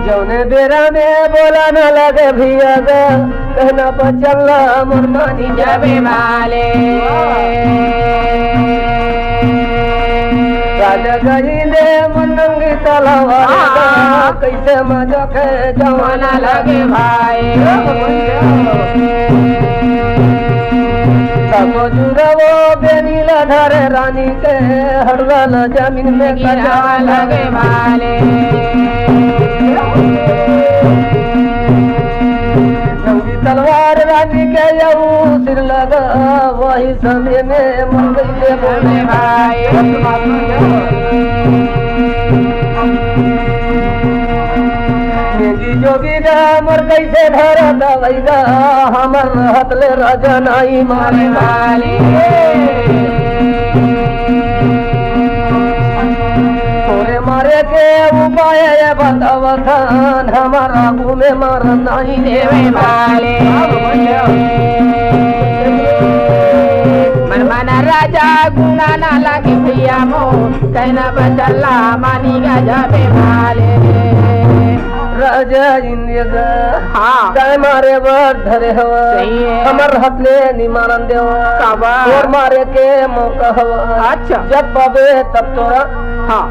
जौने बेरा में बोला न लगे भैया कहना पर चलना मोर मानी जावे माले राजा गई दे मुन्नंगी तलवार कैसे मजा के जवाना लगे भाई जुड़ो बेनीला धरे रानी के हड़वाल जमीन में गिरावा लगे भाले नंगी तलवार रानी के यऊ सिर लगा वही समय में मर गई बोले भाई जोगी गा मोर कैसे धर दवैगा हमर हतले राजा नाई मारे वाले तोरे मारे के उपाय बतावथन हमारा आगू में मार नहीं देवे वाले मनमाना राजा गुना ना लगे भैया मो कहना बचला मानी गा जावे वाले राजा इंद्र हाँ मारे बर धरे हवा हमर हथले निमारन देवा और मारे के मौका हवा अच्छा जब पावे तब तोरा हाँ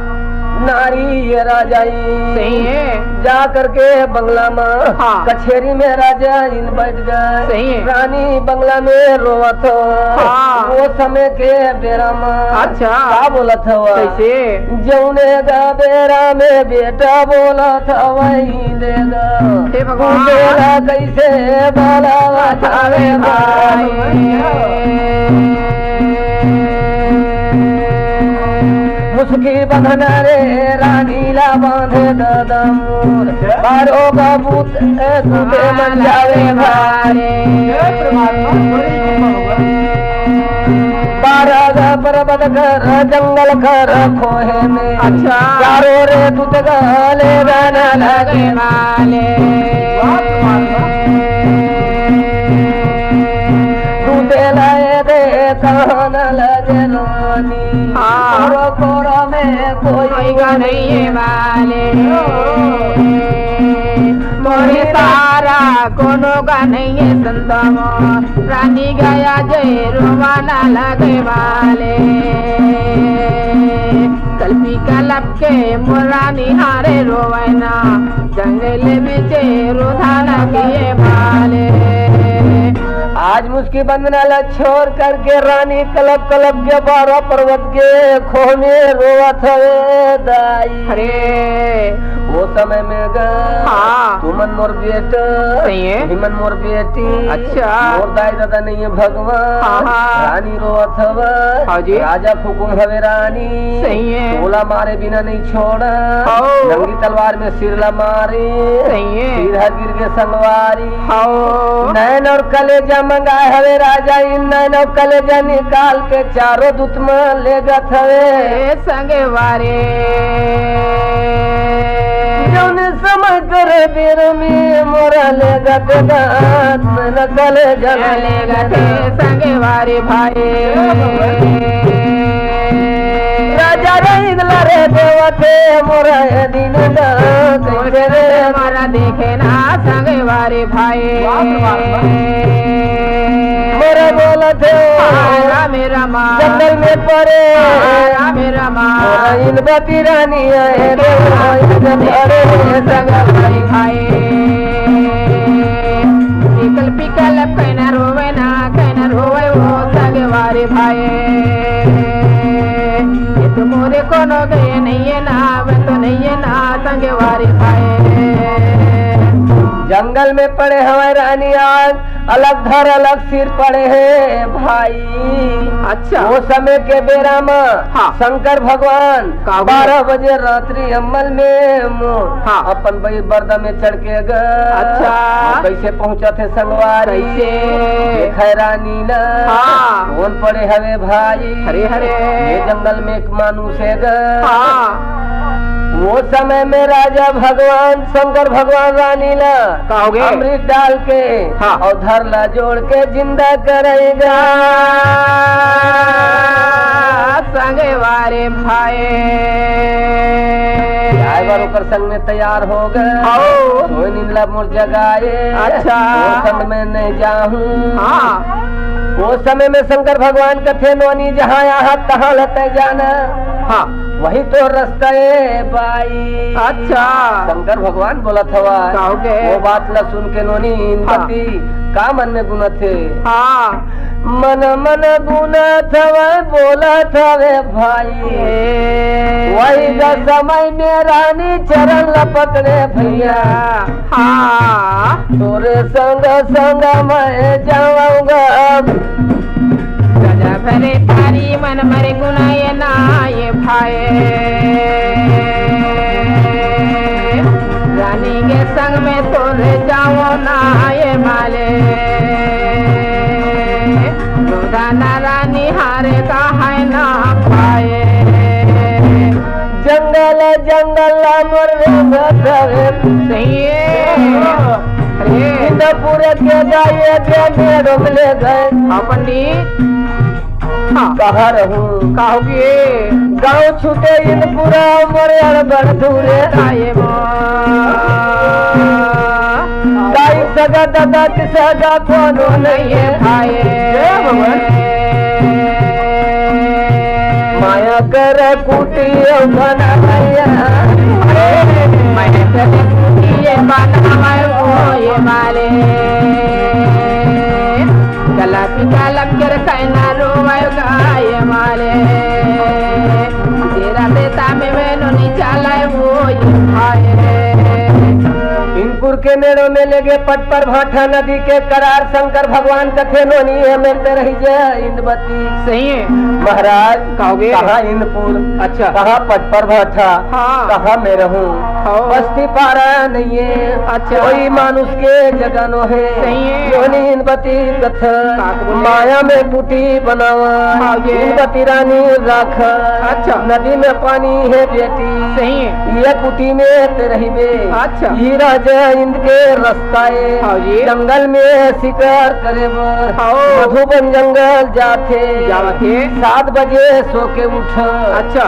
नारी ये राजा सही है जा करके बंगला में हाँ कचेरी में राजा इन बैठ गए सही है रानी बंगला में रोवत हाँ वो समय के बेरा में अच्छा क्या बोला था कैसे जौने गा बेरा में बेटा बोला था वही देगा हे भगवान कैसे बोला था भाई मुस्की बंधन रे रानीला बांधे ददमूर बारो बाबूत तुझे मन जावे भारे बारह पर्वत कर जंगल कर खोहे में अच्छा चारों रे तुझ गले गाना लगे माले तुझे लाए दे कहना लगे रानी कोरा में कोई गा नहीं है वाले मोरे तारा कोनो गा नहीं है संतमो रानी गया जय रोमाना लगे वाले कल्पी कलप के मुरानी हारे रोवैना जंगल बिचे रोधाना किए वाले आज मुस्की बंदना छोड़ करके रानी कलब कलब के 12 पर्वत के खो में रोवत दाई अरे वो समय में हाँ तुमन मोर बेटा हिमन मोर बेटी अच्छा मोर दाई दादा नहीं है भगवान रानी रोवत राजा फुकुम हवे रानी सही है बोला मारे बिना नहीं छोड़ा नंगी तलवार में सिरला मारी सही है सीधा गिर के संगवारी नैन और कलेजा मंगाए हवे राजा इन नैन और कलेजा निकाल के चारों दूत में ले गत हवे संगे वारे जौने समय कर बेर में मोरा ले गत दात न कलेजा ले गत संगे वारे भाई राजा रे रे देवते मोरा दिन रे मारा देखे ना संगे वारे भाई मोरा बोलते मेरा माँ जंगल में पड़े मेरा माँ इन बती रानी है भाई पिकल पिकल कहना रोवे ना कहना रोवे वो संगे वारे भाई तो मोरे कोनो गए नहीं है ना वे तो नहीं है ना संगे वारी भाई जंगल में पड़े हमारे रानी आज अलग धर अलग सिर पड़े है भाई। अच्छा। वो समय के बेरा में हाँ। शंकर भगवान का 12 बजे रात्रि अमल में हाँ। अपन भाई बरदा में चढ़ के गए। अच्छा। वो कैसे पहुंचा थे संगवारी कैसे? खैरानी न हाँ। कौन पड़े हवे भाई। हरे हरे। ये जंगल में एक मानुष है गए। हाँ। वो समय में राजा भगवान शंकर भगवान रानी ला कहोगे? अमृत डाल के हाँ। और धरला जोड़ के जिंदा करेगा। संगे वारे भाई आए बार ओकर संग में तैयार हो गए। आओ। सोई नीला मोर जगाए। अच्छा। वो संग में नहीं जाऊं। हाँ। वो समय में शंकर भगवान कथे नोनी जहाँ यहाँ तहाँ लते जाना। हाँ। वही तो रास्ता है भाई। अच्छा। शंकर भगवान बोला था कहोगे? वो बात ला सुन के नोनी इंद्रपति का मन में गुना थे। हाँ। मन मन गुना था बोला था वे भाई। वही का समय में रानी चरण लपट रे भैया। हाँ। तोरे संग संग मैं जाऊंगा। गजा भरे तारी मन मरे गुनाए ना ये भाई। रानी के संग में तोरे जाओ ना ये माले। रोदाना रानी हारे का है ना पाए। जंगल जंगल मोर सही अरे पूरे के जाइए मेरे मिले गए। हाँ पंडित। हाँ। कहा रहूं कहोगे? गाँव छूटे इन पूरा मोरे बड़ दूरे। आए गाई सगा दादा की सगा कोनो नहीं है भाई। माया कर कुटी बना भैया। मैं करे कुटी बना वो ये माले। गला पिता लग कर कहना रोवाएगा ये माले। तेरा देता में मैंने नहीं चला वो ये भाई। इनपुर के मेड़ों में लगे पट पर भाठा नदी के करार शंकर भगवान कथे नोनी है मिलते रही जय इंद्रवती। सही है महाराज कहोगे? कहाँ इंदपुर। अच्छा। कहाँ पट पर भाठा। हाँ। कहाँ मैं रहूं। हाँ। बस्ती पारा नहीं है। अच्छा। कोई मानुष के जगनो है। सही है। योनी इंद्रवती कथा काक बोले? माया में कुटी बनावा। हाँ, ये। इंद्रवती रानी राख। अच्छा। नदी में पानी है बेटी। सही है। ये कुटी में ते रही में। अच्छा। ये राजा इंद्र के रास्ताए। हाँ, ये। जंगल में शिकार करे बर। हाँ। मधुबन जंगल जाते। 7 बजे सो के उठ। अच्छा।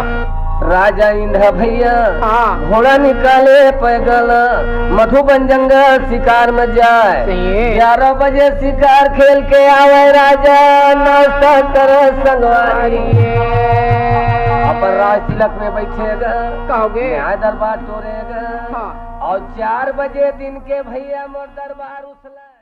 राजा इंद्र भैया हाँ। घोड़ा निकाले पैदल मधुबन जंगल शिकार में जाए। सही है। 11 बजे शिकार खेल के आवे राजा नाश्ता करे संगवारी। अपन राज तिलक में बैठेगा। कहोगे? न्याय दरबार तोड़ेगा। हाँ। और 4 बजे दिन के भैया मोर दरबार उसला।